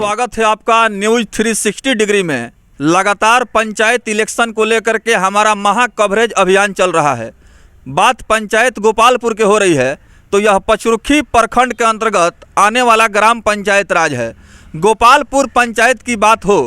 स्वागत है आपका न्यूज 360 डिग्री में। लगातार पंचायत इलेक्शन को लेकर के हमारा महा कवरेज अभियान चल रहा है। बात पंचायत गोपालपुर के हो रही है तो यह पचरुखी प्रखंड के अंतर्गत आने वाला ग्राम पंचायत राज है। गोपालपुर पंचायत की बात हो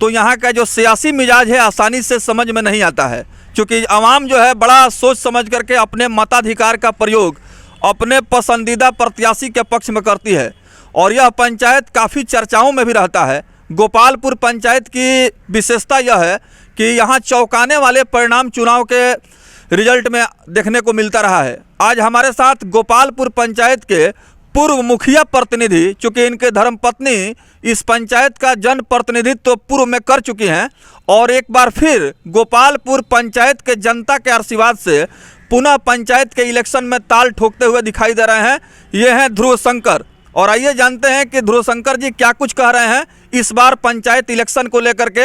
तो यहाँ का जो सियासी मिजाज है आसानी से समझ में नहीं आता है, क्योंकि आवाम जो है बड़ा सोच समझ करके अपने मताधिकार का प्रयोग अपने पसंदीदा प्रत्याशी के पक्ष में करती है और यह पंचायत काफ़ी चर्चाओं में भी रहता है। गोपालपुर पंचायत की विशेषता यह है कि यहाँ चौंकाने वाले परिणाम चुनाव के रिजल्ट में देखने को मिलता रहा है। आज हमारे साथ गोपालपुर पंचायत के पूर्व मुखिया प्रतिनिधि, चूँकि इनके धर्मपत्नी इस पंचायत का जन प्रतिनिधित्व तो पूर्व में कर चुकी हैं और एक बार फिर गोपालपुर पंचायत के जनता के आशीर्वाद से पुनः पंचायत के इलेक्शन में ताल ठोकते हुए दिखाई दे रहे हैं। ये हैं ध्रुव शंकर, और आइए जानते हैं कि ध्रुव शंकर जी क्या कुछ कह रहे हैं इस बार पंचायत इलेक्शन को लेकर के।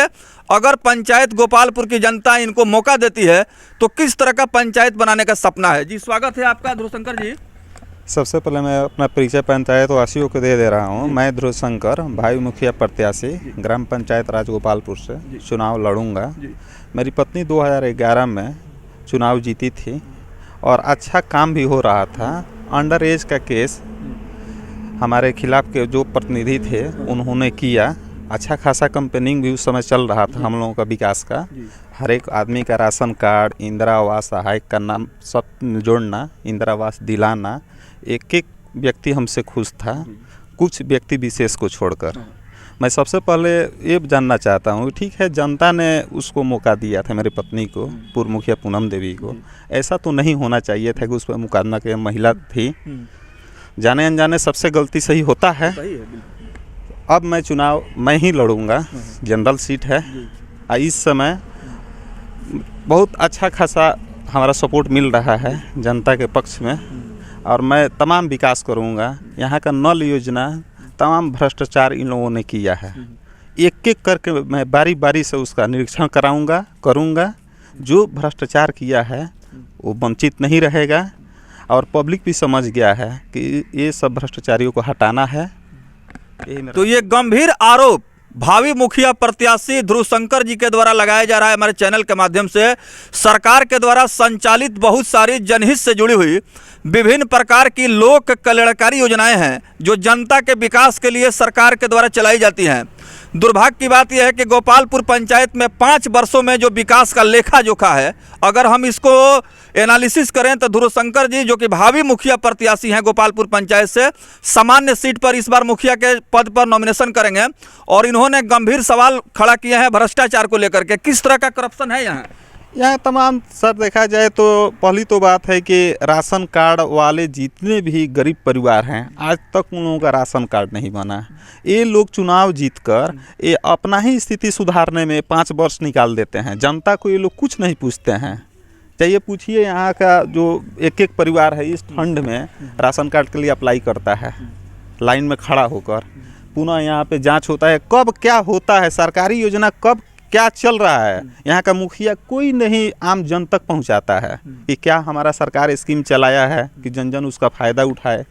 अगर पंचायत गोपालपुर की जनता इनको मौका देती है तो किस तरह का पंचायत बनाने का सपना है। जी स्वागत है आपका ध्रुव शंकर जी। सबसे पहले मैं अपना परिचय पंचायत वासियों को दे रहा हूं। मैं ध्रुव शंकर, भाई मुखिया प्रत्याशी, ग्राम पंचायत राज गोपालपुर से चुनाव लड़ूंगा। मेरी पत्नी 2011 में चुनाव जीती थी और अच्छा काम भी हो रहा था। अंडर एज का केस हमारे खिलाफ के जो प्रतिनिधि थे उन्होंने किया। अच्छा खासा कंपेनिंग भी उस समय चल रहा था हम लोगों का विकास का। हर एक आदमी का राशन कार्ड, इंदिरा आवास सहायक का नाम सब जोड़ना, इंदिरा आवास दिलाना, एक एक व्यक्ति हमसे खुश था, कुछ व्यक्ति विशेष को छोड़कर। मैं सबसे पहले ये जानना चाहता हूँ, ठीक है जनता ने उसको मौका दिया था मेरी पत्नी को, पूर्व मुखिया पूनम देवी को, ऐसा तो नहीं होना चाहिए था कि उस पर मुकदमा के महिला थी। जाने अनजाने सबसे गलती सही होता है। अब मैं चुनाव मैं ही लड़ूंगा, जनरल सीट है। इस समय बहुत अच्छा खासा हमारा सपोर्ट मिल रहा है जनता के पक्ष में और मैं तमाम विकास करूंगा। यहाँ का नल योजना, तमाम भ्रष्टाचार इन लोगों ने किया है। एक एक करके मैं बारी बारी से उसका निरीक्षण करूंगा। जो भ्रष्टाचार किया है वो वंचित नहीं रहेगा और पब्लिक भी समझ गया है कि ये सब भ्रष्टाचारियों को हटाना है। तो ये गंभीर आरोप भावी मुखिया प्रत्याशी ध्रुव शंकर जी के द्वारा लगाया जा रहा है हमारे चैनल के माध्यम से। सरकार के द्वारा संचालित बहुत सारी जनहित से जुड़ी हुई विभिन्न प्रकार की लोक कल्याणकारी योजनाएं हैं जो जनता के विकास के लिए सरकार के द्वारा चलाई जाती हैं। दुर्भाग्य की बात यह है कि गोपालपुर पंचायत में 5 वर्षों में जो विकास का लेखा जोखा है, अगर हम इसको एनालिसिस करें तो ध्रुव शंकर जी जो कि भावी मुखिया प्रत्याशी हैं गोपालपुर पंचायत से, सामान्य सीट पर इस बार मुखिया के पद पर नॉमिनेशन करेंगे और इन्होंने गंभीर सवाल खड़ा किए हैं भ्रष्टाचार को लेकर के। किस तरह का करप्शन है यहाँ तमाम सर देखा जाए तो पहली तो बात है कि राशन कार्ड वाले जितने भी गरीब परिवार हैं आज तक उन लोगों का राशन कार्ड नहीं बना। ये लोग चुनाव जीतकर ये अपना ही स्थिति सुधारने में 5 वर्ष निकाल देते हैं। जनता को ये लोग कुछ नहीं पूछते हैं। चाहिए पूछिए यहाँ का जो एक एक परिवार है इस ठंड में राशन कार्ड के लिए अप्लाई करता है, लाइन में खड़ा होकर। पुनः यहाँ पे जांच होता है कब क्या होता है, सरकारी योजना कब क्या चल रहा है, यहाँ का मुखिया कोई नहीं आम जन तक पहुँचाता है कि क्या हमारा सरकार स्कीम चलाया है कि जन जन उसका फ़ायदा उठाए।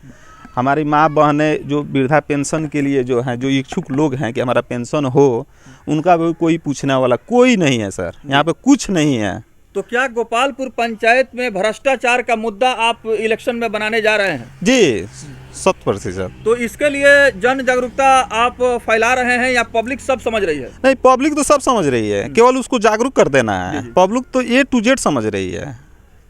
हमारी माँ बहनें जो वृद्धा पेंशन के लिए जो हैं, जो इच्छुक लोग हैं कि हमारा पेंशन हो, उनका भी कोई पूछने वाला कोई नहीं है सर। यहाँ पे कुछ नहीं है। तो क्या गोपालपुर पंचायत में भ्रष्टाचार का मुद्दा आप इलेक्शन में बनाने जा रहे हैं? जी 100%। तो इसके लिए जन जागरूकता आप फैला रहे हैं या पब्लिक सब समझ रही है? नहीं, पब्लिक तो सब समझ रही है, केवल उसको जागरूक कर देना है। पब्लिक तो A to Z समझ रही है।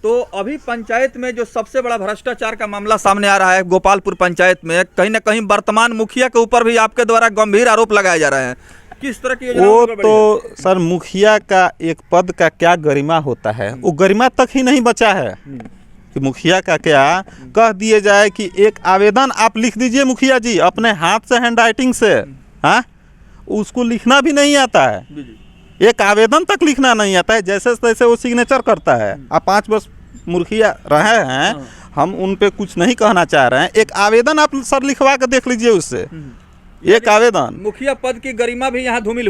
तो अभी पंचायत में जो सबसे बड़ा भ्रष्टाचार का मामला सामने आ रहा है गोपालपुर पंचायत में, कहीं ना कहीं वर्तमान मुखिया के ऊपर भी आपके द्वारा गंभीर आरोप लगाए जा रहे हैं। किस तरह की वो तो सर मुखिया का एक पद का क्या गरिमा होता है, वो गरिमा तक ही नहीं बचा है कि मुखिया का क्या कह दिए जाए कि एक आवेदन आप लिख दीजिए मुखिया जी अपने हाथ से, हैंड राइटिंग से। हाँ, उसको लिखना भी नहीं आता है, एक आवेदन तक लिखना नहीं आता है। जैसे तैसे वो सिग्नेचर करता है। आप 5 वर्ष मुखिया रहे हैं, हम उन पे कुछ नहीं कहना चाह रहे हैं। एक आवेदन आप सर लिखवा कर देख लीजिए उससे, एक आवेदन। मुखिया पद की गरिमा भी यहाँ धूमिल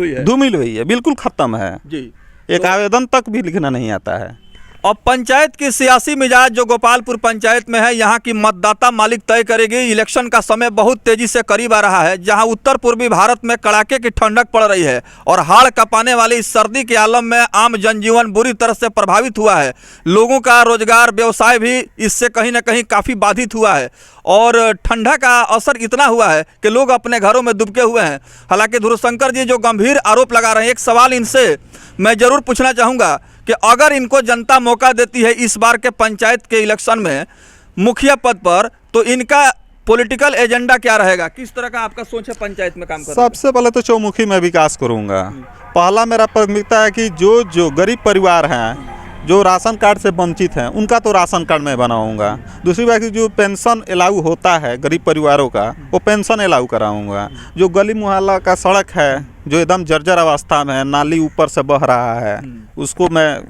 हुई है। बिल्कुल खत्म है जी। एक आवेदन तक भी लिखना नहीं आता है। अब पंचायत की सियासी मिजाज जो गोपालपुर पंचायत में है, यहाँ की मतदाता मालिक तय करेगी। इलेक्शन का समय बहुत तेजी से करीब आ रहा है, जहाँ उत्तर पूर्वी भारत में कड़ाके की ठंडक पड़ रही है और हाड़ कपाने वाली इस सर्दी के आलम में आम जनजीवन बुरी तरह से प्रभावित हुआ है। लोगों का रोजगार व्यवसाय भी इससे कहीं ना कहीं काफ़ी बाधित हुआ है और ठंडा का असर इतना हुआ है कि लोग अपने घरों में दुबके हुए हैं। हालांकि ध्रुवशंकर जी जो गंभीर आरोप लगा रहे हैं, एक सवाल इनसे मैं ज़रूर पूछना चाहूँगा कि अगर इनको जनता मौका देती है इस बार के पंचायत के इलेक्शन में मुखिया पद पर, तो इनका पॉलिटिकल एजेंडा क्या रहेगा? किस तरह का आपका सोच है पंचायत में काम करने? सबसे पहले तो चौमुखी में विकास करूँगा। पहला मेरा प्राथमिकता है कि जो गरीब परिवार हैं, जो राशन कार्ड से वंचित हैं, उनका तो राशन कार्ड में बनाऊंगा। दूसरी बात, जो पेंशन अलाउ होता है गरीब परिवारों का, वो पेंशन अलाउ कराऊंगा। जो गली मुहल्ला का सड़क है जो एकदम जर्जर अवस्था में है, नाली ऊपर से बह रहा है, उसको मैं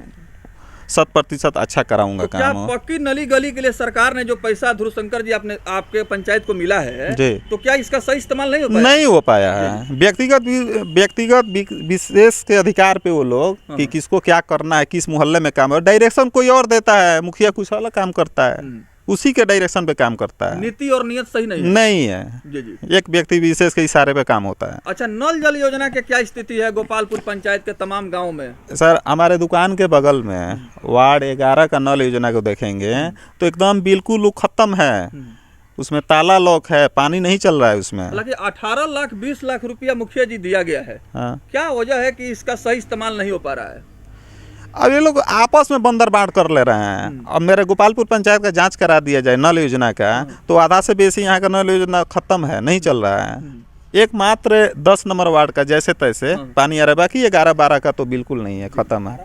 100% अच्छा कराऊंगा। तो क्या पक्की नली गली के लिए सरकार ने जो पैसा ध्रुवशंकर जी आपके पंचायत को मिला है जी, तो क्या इसका सही इस्तेमाल नहीं हो पाया? नहीं हो पाया है। व्यक्तिगत विशेष के अधिकार पे वो लोग कि किसको क्या करना है, किस मोहल्ले में काम है, डायरेक्शन कोई और देता है, मुखिया कुछ अलग काम करता है, उसी के डायरेक्शन पे काम करता है। नीति और नियत सही नहीं है। नहीं है जी जी। एक व्यक्ति विशेष के इशारे पे काम होता है। अच्छा, नल जल योजना के क्या स्थिति है गोपालपुर पंचायत के तमाम गाँव में? सर, हमारे दुकान के बगल में वार्ड 11 का नल योजना को देखेंगे तो एकदम बिल्कुल खत्म है। उसमें ताला लॉक है, पानी नहीं चल रहा है उसमें। हालांकि 18 लाख 20 लाख रुपया मुखिया जी दिया गया है। हाँ। क्या वजह है कि इसका सही इस्तेमाल नहीं हो पा रहा है? अब ये लोग आपस में बंदर बांट कर ले रहे हैं। अब मेरे गोपालपुर पंचायत का जांच करा दिया जाए नल योजना का, तो आधा से बेसी यहाँ का नल योजना खत्म है, नहीं चल रहा है। एकमात्र 10 नंबर वार्ड का जैसे तैसे पानी आ रहा है, बाकी 11-12 का तो बिल्कुल नहीं है, खत्म है,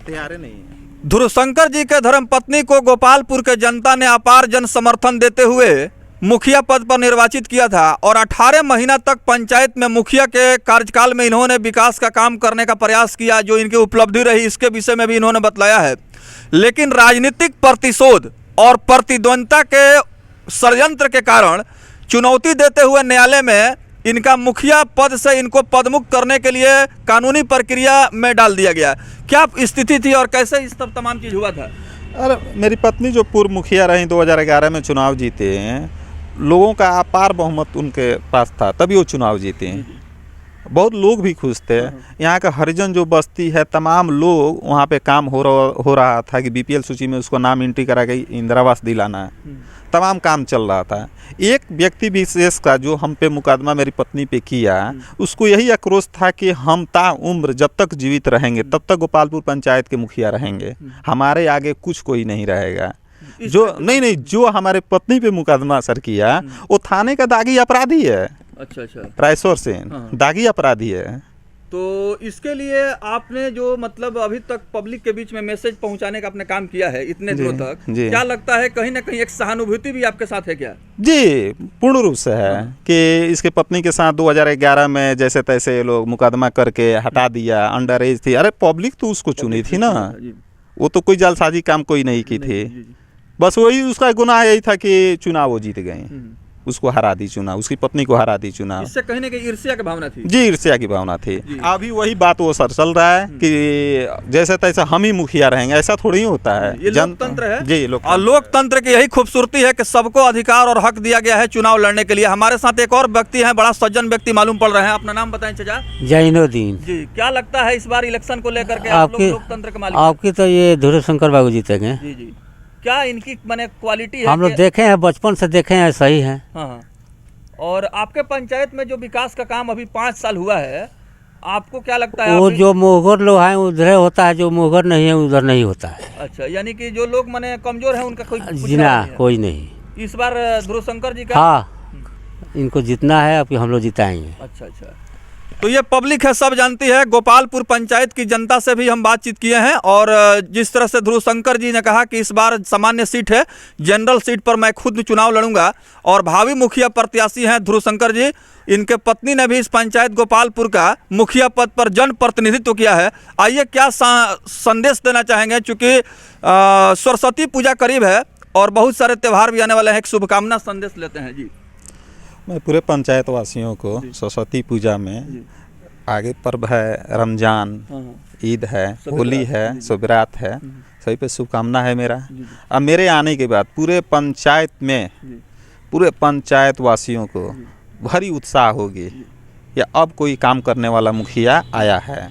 तैयार नहीं है। ध्रुवशंकर जी के धर्मपत्नी को गोपालपुर के जनता ने अपार जन समर्थन देते हुए मुखिया पद पर निर्वाचित किया था और 18 महीना तक पंचायत में मुखिया के कार्यकाल में इन्होंने विकास का काम करने का प्रयास किया। जो इनकी उपलब्धि रही इसके विषय में भी इन्होंने बतलाया है। लेकिन राजनीतिक प्रतिशोध और प्रतिद्वंद्विता के षड्यंत्र के कारण चुनौती देते हुए न्यायालय में इनका मुखिया पद से इनको पदमुक्त करने के लिए कानूनी प्रक्रिया में डाल दिया गया। क्या स्थिति थी और कैसे इस सब तमाम चीज़ हुआ था? अरे, मेरी पत्नी जो पूर्व मुखिया रही, 2011 में चुनाव जीते हैं, लोगों का अपार बहुमत उनके पास था, तभी वो चुनाव जीते हैं। बहुत लोग भी खुश थे। यहाँ का हरिजन जो बस्ती है, तमाम लोग वहाँ पे काम हो रहा था कि बीपीएल सूची में उसको नाम एंट्री करा के इंदिरा आवास दिलाना है, तमाम काम चल रहा था। एक व्यक्ति विशेष का जो हम पे मुकदमा मेरी पत्नी पे किया, उसको यही आक्रोश था कि हम ताउम्र जब तक जीवित रहेंगे तब तक गोपालपुर पंचायत के मुखिया रहेंगे, हमारे आगे कुछ कोई नहीं रहेगा। जो जो हमारे पत्नी पे मुकदमा सर किया, वो थाने का दागी अपराधी है। अच्छा अच्छा। रायसोर से दागी अपराधी है। तो इसके लिए आपने जो मतलब अभी तक पब्लिक के बीच में मैसेज पहुंचाने का आपने काम किया है इतने दिनों तक, क्या लगता है कहीं ना कहीं एक सहानुभूति भी आपके साथ है क्या? जी, पूर्ण रूप से है कि इसके पत्नी के साथ 2011 में जैसे तैसे लोग मुकदमा करके हटा दिया, अंडर एज थी। अरे, पब्लिक तो उसको चुनी थी ना, वो तो कोई जालसाजी काम कोई नहीं की थी। बस वही उसका गुनाह यही था कि चुनाव वो जीत गए, उसको हरा दी चुनाव, उसकी पत्नी को हरा दी चुनाव। इससे कहीं ना कहीं ईर्ष्या की भावना थी। जी, ईर्ष्या की भावना थी। अभी वही बात वो सर चल रहा है कि जैसे तैसे हम ही मुखिया रहेंगे, ऐसा थोड़ी होता है। ये लोकतंत्र है जी, और लोकतंत्र की यही खूबसूरती है कि सबको अधिकार और हक दिया गया है चुनाव लड़ने के लिए। हमारे साथ एक और व्यक्ति है, बड़ा सज्जन व्यक्ति मालूम पड़ रहे हैं। अपना नाम बताएं चाचा। जैनुद्दीन जी। क्या लगता है इस बार इलेक्शन को लेकर के आप लोग लोकतंत्र के मालिक? आपकी तो ये ध्रुवशंकर बाबू जीतेंगे। जी जी। क्या इनकी माने क्वालिटी है? हम लोग देखे हैं, बचपन से देखे हैं, सही है। हाँ। और आपके पंचायत में जो विकास का काम अभी 5 साल हुआ है, आपको क्या लगता है? वो जो मुहगर लोग हैं उधर होता है, जो मुहगर नहीं है उधर नहीं होता है। अच्छा, यानी कि जो लोग माने कमजोर है उनका कोई जी ना, कोई नहीं। इस बार ध्रुवशंकर जी का? हाँ, इनको जितना है अब हम लोग जिताएंगे। अच्छा अच्छा। तो ये पब्लिक है, सब जानती है। गोपालपुर पंचायत की जनता से भी हम बातचीत किए हैं और जिस तरह से ध्रुवशंकर जी ने कहा कि इस बार सामान्य सीट है, जनरल सीट पर मैं खुद चुनाव लड़ूंगा और भावी मुखिया प्रत्याशी हैं ध्रुवशंकर जी। इनके पत्नी ने भी इस पंचायत गोपालपुर का मुखिया पद पर जन प्रतिनिधित्व किया है। आइए क्या संदेश देना चाहेंगे, चूँकि सरस्वती पूजा करीब है और बहुत सारे त्यौहार भी आने वाले हैं, एक शुभकामना संदेश लेते हैं जी। मैं पूरे पंचायत वासियों को सरस्वती पूजा में, आगे पर्व है रमजान, ईद है, होली है, शुभरात है, हाथ पे शुभकामना है मेरा। अब मेरे आने के बाद पूरे पंचायत में, पूरे पंचायत वासियों को भारी उत्साह होगी या अब कोई काम करने वाला मुखिया आया है।